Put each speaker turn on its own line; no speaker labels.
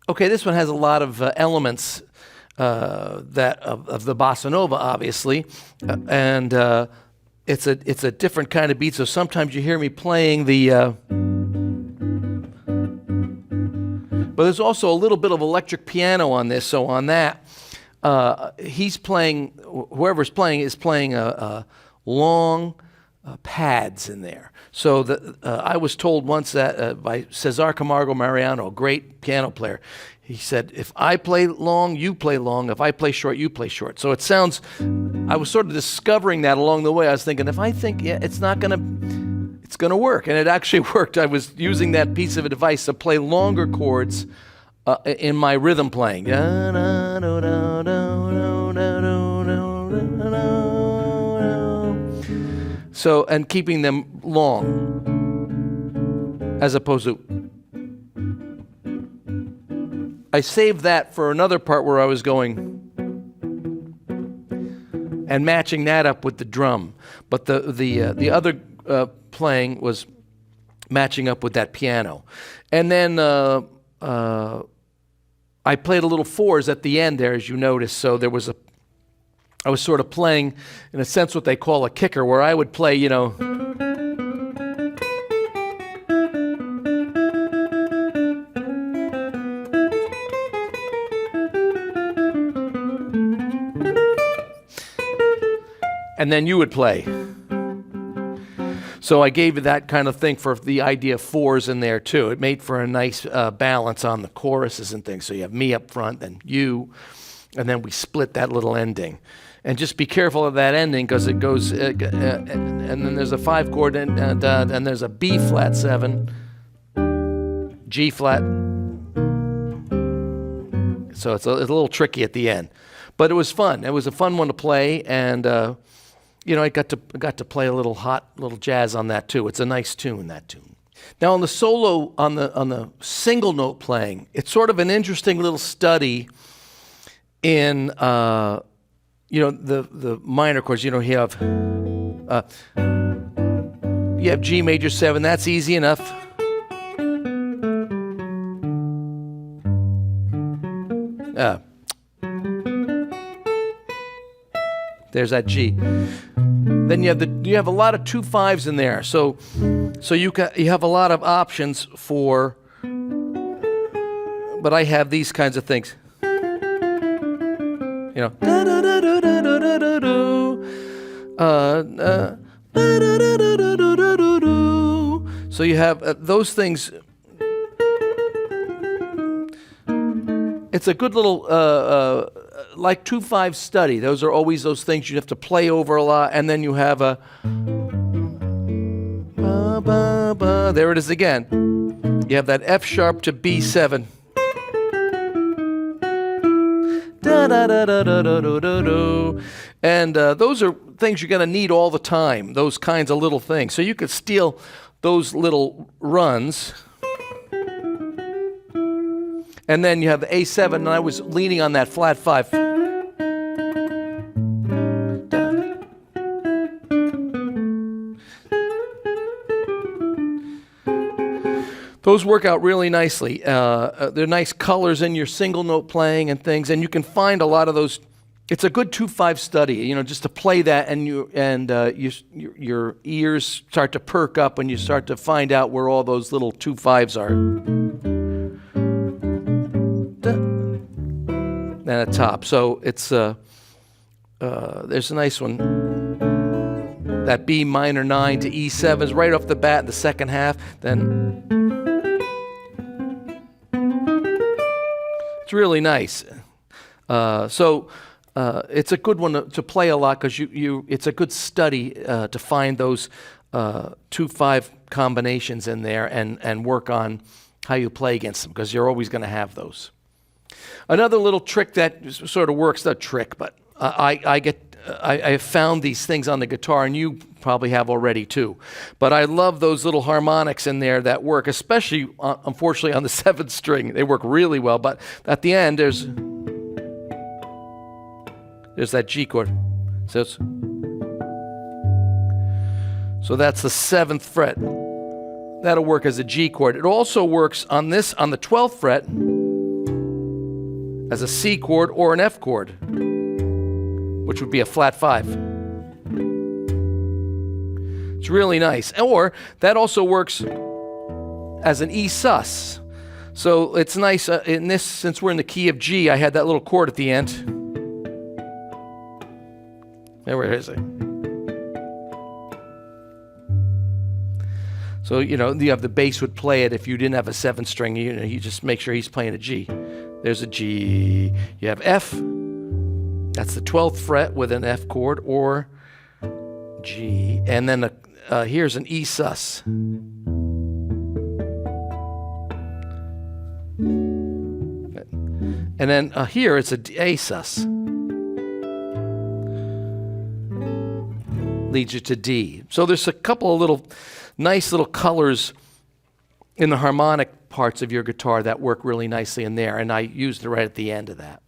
Okay, this one has a lot of elements that of the bossa nova, obviously, and it's a different kind of beat. So sometimes you hear me playing the, but there's also a little bit of electric piano on this. So on that, he's playing. Whoever's playing is playing a long pads in there. So I was told once that by Cesar Camargo Mariano, a great piano player, he said, if I play long, you play long. If I play short, you play short. So it sounds, I was sort of discovering that along the way. I was thinking, if I think, yeah, it's going to work. And it actually worked. I was using that piece of advice to play longer chords in my rhythm playing. So, and keeping them long, as opposed to, I saved that for another part where I was going and matching that up with the drum. But the other playing was matching up with that piano. And then I played a little fours at the end there, as you notice. So there was I was sort of playing, in a sense, what they call a kicker, where I would play, you know, and then you would play. So I gave you that kind of thing for the idea of fours in there too. It made for a nice balance on the choruses and things. So you have me up front, then you, and then we split that little ending. And just be careful of that ending, because it goes, and then there's a 5 chord, and there's a B flat 7, G flat. So it's a little tricky at the end, but it was fun. It was a fun one to play, and you know, I got to play a little jazz on that too. It's a nice tune, that tune. Now on the solo, on the single note playing, it's sort of an interesting little study in. You know, the minor chords, you know, you have G major 7, that's easy enough. There's that G. Then you have a lot of 2 5s in there. So you have a lot of options for, but I have these kinds of things. You know, so you have those things. It's a good little like 2 5 study. Those are always those things you have to play over a lot, and then you have a there it is again. You have that F sharp to B7. And those are things you're going to need all the time, those kinds of little things. So you could steal those little runs. And then you have the A7, and I was leaning on that flat 5. Those work out really nicely. They're nice colors in your single note playing and things, and you can find a lot of those. It's a good 2 5 study, you know, just to play that, and your ears start to perk up, and you start to find out where all those little 2 5s are. And at the top, so it's there's a nice one. That B minor 9 to E7 is right off the bat in the second half. Then it's really nice. So it's a good one to play a lot, because it's a good study to find those 2 5 combinations in there and work on how you play against them, because you're always going to have those. Another little trick that sort of works, not trick, but I have found these things on the guitar, and you probably have already too. But I love those little harmonics in there that work, especially, unfortunately, on the 7th string. They work really well, but at the end, there's that G chord. So that's the 7th fret. That'll work as a G chord. It also works on the 12th fret. as a C chord or an F chord, which would be a flat 5. It's really nice. Or that also works as an E sus. So it's nice in this, since we're in the key of G, I had that little chord at the end. Where is it? So, you have the bass would play it if you didn't have a 7th string. You just make sure he's playing a G. There's a G. You have F. That's the 12th fret with an F chord or G. And then here's an E sus. And then here it's a A sus. Leads you to D. So there's a couple of nice little colors in the harmonic parts of your guitar that work really nicely in there, and I used it right at the end of that.